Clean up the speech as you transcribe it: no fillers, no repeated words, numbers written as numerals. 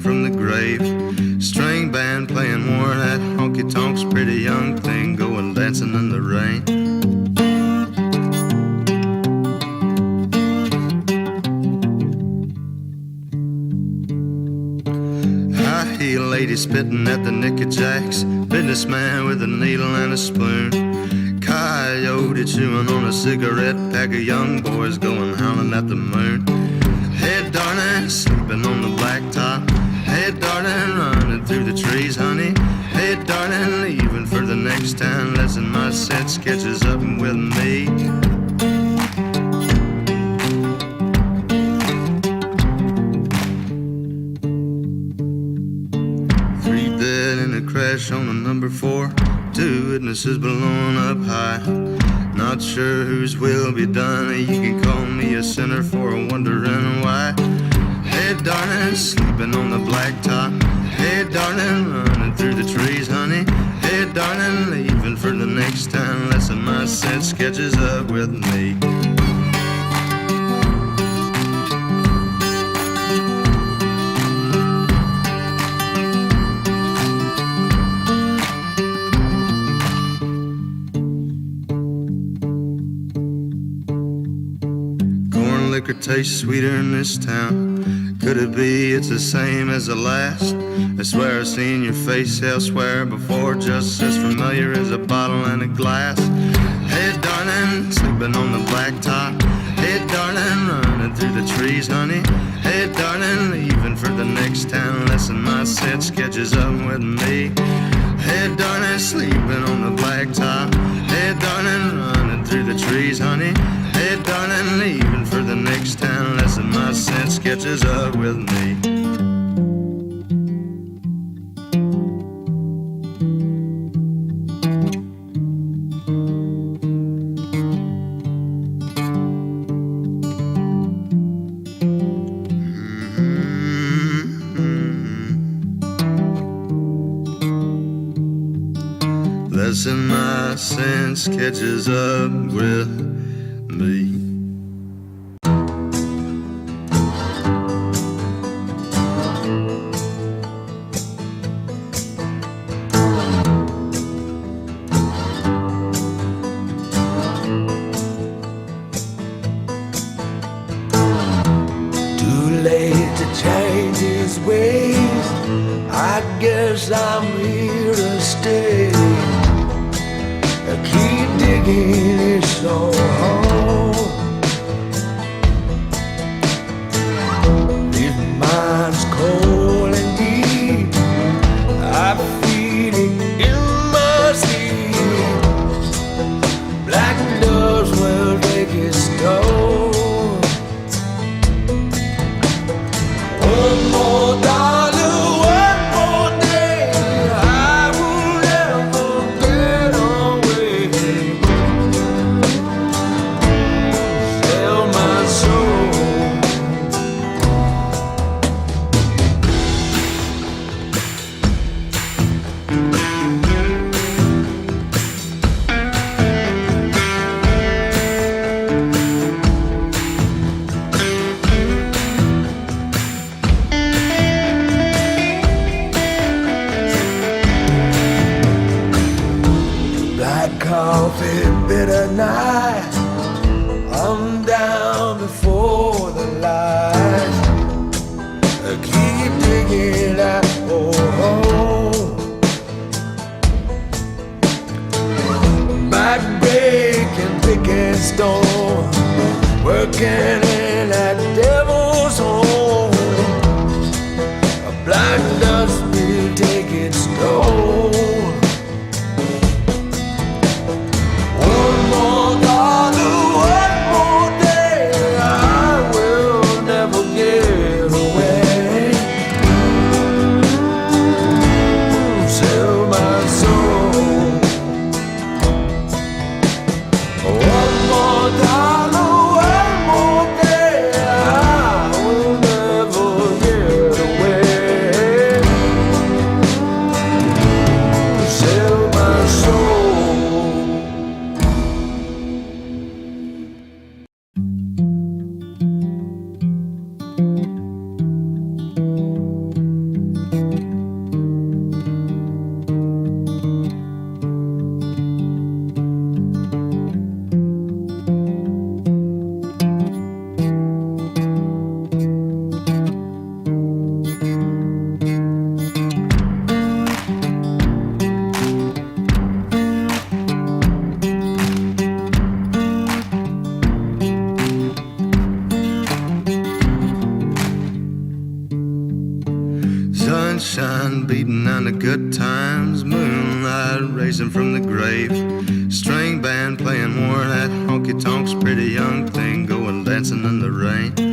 from the grave. String band playing more of that honky tonks, pretty young thing going dancing in the rain. High heel lady spitting at the Nicky Jacks, businessman with a needle and a spoon, coyote chewing on a cigarette, pack of young boys going howling at the moon. Hey darling, sleeping on the blacktop. Hey darling, running through the trees, honey. Hey darling, leaving for the next town. Lesson my set sketches up with me. Three dead in a crash on a number 4. 2 witnesses blown up high. Not sure whose will be done. You can call me a sinner for wondering why. Hey darling, sleeping on the blacktop. Hey darling, running through the trees, honey. Hey darling, leaving for the next town. Lesson my set sketches up with me. Liquor tastes sweeter in this town. Could it be it's the same as the last? I swear I've seen your face elsewhere before, just as familiar as a bottle and a glass. Hey darling, sleeping on the blacktop. Hey darling, running through the trees, honey. Hey darling, leaving for the next town. Lesson my set sketches up with me. Hey darling, sleeping on the blacktop. Hey darling, running through the trees, honey. Hey darling, leaving for the next town. Lesson my set sketches up with me. Lesson my set sketches up with me. Too late to change his ways. I guess I'm here to stay. I keep digging it so hard. This mind's cold and deep. I feel it in my sleep. Black dust will take its toll. One more dollar, one more day. I will never get away. Sell my soul. Black coffee, bitter night. I'm down before the light. I keep digging out, back breaking, picking stone, working in that devil's home. A black dust will take its toll. One more dollar, one more day. I beating on the good times, moonlight racing from the grave. String band playing more of that honky tonks, pretty young thing going dancing in the rain.